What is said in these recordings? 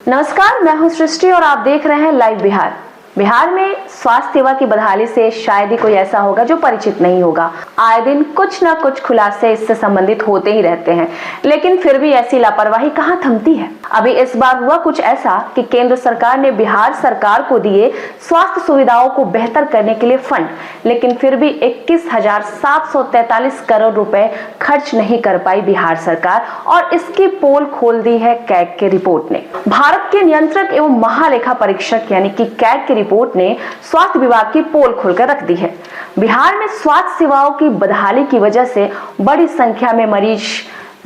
नमस्कार, मैं हूं सृष्टि और आप देख रहे हैं लाइव बिहार। बिहार में स्वास्थ्य सेवा की बदहाली से शायद ही कोई ऐसा होगा जो परिचित नहीं होगा। आए दिन कुछ ना कुछ खुलासे इससे संबंधित होते ही रहते हैं, लेकिन फिर भी ऐसी लापरवाही कहां थमती है। अभी इस बार हुआ कुछ ऐसा कि केंद्र सरकार ने बिहार सरकार को दिए स्वास्थ्य सुविधाओं को बेहतर करने के लिए फंड, लेकिन फिर भी 21,743 करोड़ रुपए खर्च नहीं कर पाई बिहार सरकार, और इसकी पोल खोल दी है कैग की रिपोर्ट ने। भारत के नियंत्रक एवं महालेखा परीक्षक यानी कि कैग की रिपोर्ट ने स्वास्थ्य विभाग की पोल खोलकर रख दी है। बिहार में स्वास्थ्य सेवाओं की बदहाली की वजह से बड़ी संख्या में मरीज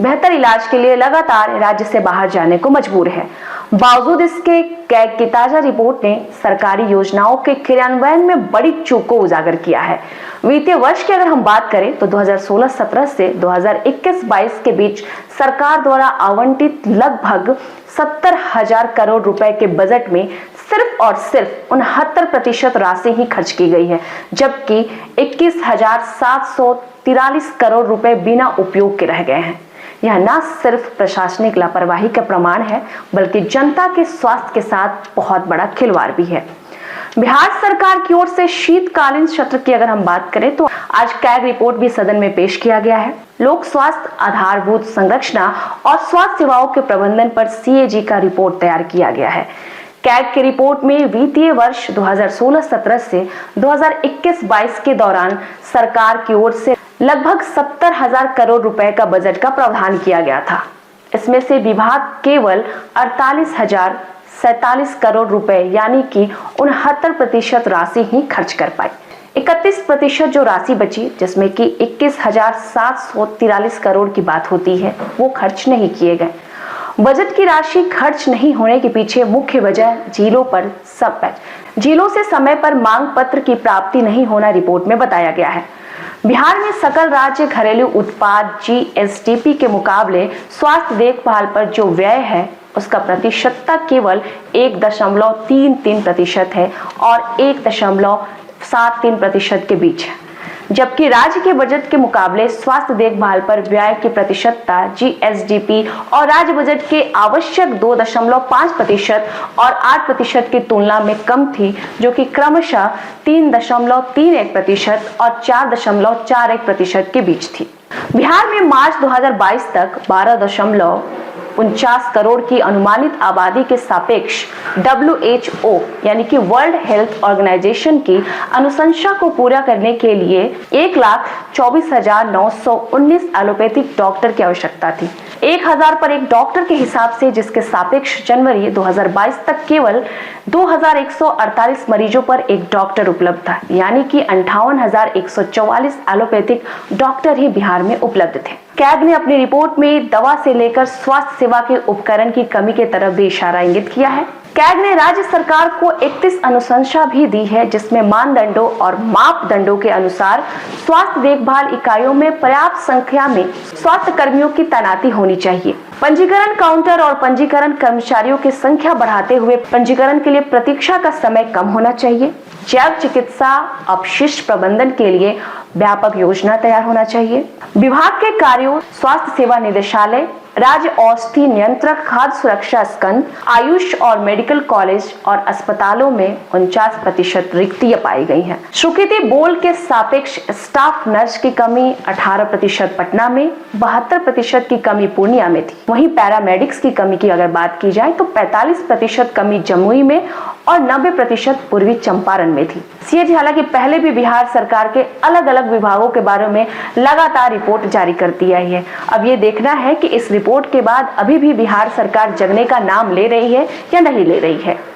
बेहतर इलाज के लिए लगातार राज्य से बाहर जाने को मजबूर है। बावजूद इसके कैग की ताजा रिपोर्ट ने सरकारी योजनाओं के क्रियान्वयन में बड़ी चूक को उजागर किया है। वित्तीय वर्ष की अगर हम बात करें तो 2016-17 से 2021-22 के बीच सरकार द्वारा आवंटित लगभग 70,000 करोड़ रुपए के बजट में सिर्फ और सिर्फ 69% राशि ही खर्च की गई है, जबकि 21,743 करोड़ रुपए बिना उपयोग के रह गए हैं। यह न सिर्फ प्रशासनिक लापरवाही का प्रमाण है, बल्कि जनता के स्वास्थ्य के साथ बहुत बड़ा खिलवाड़ भी है। बिहार सरकार की ओर से शीतकालीन सत्र की अगर हम बात करें तो आज कैग रिपोर्ट भी सदन में पेश किया गया है। लोक स्वास्थ्य आधारभूत संरचना और स्वास्थ्य सेवाओं के प्रबंधन पर सीएजी का रिपोर्ट तैयार किया गया है। कैग की रिपोर्ट में वित्तीय वर्ष 2016-17 से 2021-22 के दौरान सरकार की ओर से लगभग 70,000 करोड़ रुपए का बजट का प्रावधान किया गया था। इसमें से विभाग केवल 48,047 करोड़ रुपए यानी कि 69% राशि ही खर्च कर पाई। 31% जो राशि बची, जिसमें कि 21,743 करोड़ की बात होती है, वो खर्च नहीं किए गए। बजट की राशि खर्च नहीं होने के पीछे मुख्य वजह झीलों से समय पर मांग पत्र की प्राप्ति नहीं होना रिपोर्ट में बताया गया है। बिहार में सकल राज्य घरेलू उत्पाद जीएसडीपी के मुकाबले स्वास्थ्य देखभाल पर जो व्यय है उसका प्रतिशतता केवल 1.33% है और 1.73% के बीच है, जबकि राज्य के बजट के मुकाबले स्वास्थ्य देखभाल पर व्यय की प्रतिशतता जीएसडीपी और राज्य बजट के आवश्यक 2.5% और 8% की तुलना में कम थी, जो कि क्रमशः 3.31% और 4.41% के बीच थी। बिहार में मार्च 2022 तक 12.49 करोड़ की अनुमानित आबादी के सापेक्ष WHO यानी कि वर्ल्ड हेल्थ ऑर्गेनाइजेशन की अनुशंसा को पूरा करने के लिए 1,24,919 एलोपैथिक डॉक्टर की आवश्यकता थी। 1,000 पर एक डॉक्टर के हिसाब से, जिसके सापेक्ष जनवरी 2022 तक केवल 2,148 मरीजों पर एक डॉक्टर उपलब्ध था, यानी कि 58,144 एलोपैथिक डॉक्टर ही बिहार में उपलब्ध थे। कैग ने अपनी रिपोर्ट में दवा से लेकर स्वास्थ्य सेवा के उपकरण की कमी की तरफ भी इशारा इंगित किया है। कैग ने राज्य सरकार को 31 अनुशंसा भी दी है, जिसमें मानदंडों और मापदंडों के अनुसार स्वास्थ्य देखभाल इकाइयों में पर्याप्त संख्या में स्वास्थ्य कर्मियों की तैनाती होनी चाहिए। पंजीकरण काउंटर और पंजीकरण कर्मचारियों की संख्या बढ़ाते हुए पंजीकरण के लिए प्रतीक्षा का समय कम होना चाहिए। जैव चिकित्सा अपशिष्ट प्रबंधन के लिए व्यापक योजना तैयार होना चाहिए। विभाग के कार्यों स्वास्थ्य सेवा निदेशालय, राज्य औषधि नियंत्रक, खाद्य सुरक्षा स्कंद, आयुष और मेडिकल कॉलेज और अस्पतालों में 49% रिक्तियां पाई गई हैं। स्वीकृति बोर्ड के सापेक्ष स्टाफ नर्स की कमी 18% पटना में, 72% की कमी पूर्णिया में थी। वहीं पैरामेडिक्स की कमी की अगर बात की जाए तो 45% कमी जमुई में और 90% पूर्वी चंपारण में थी। सीएजी हालांकि पहले भी बिहार सरकार के अलग अलग विभागों के बारे में लगातार रिपोर्ट जारी करती आई है। अब ये देखना है कि इस रिपोर्ट के बाद अभी भी बिहार सरकार जगने का नाम ले रही है या नहीं ले रही है।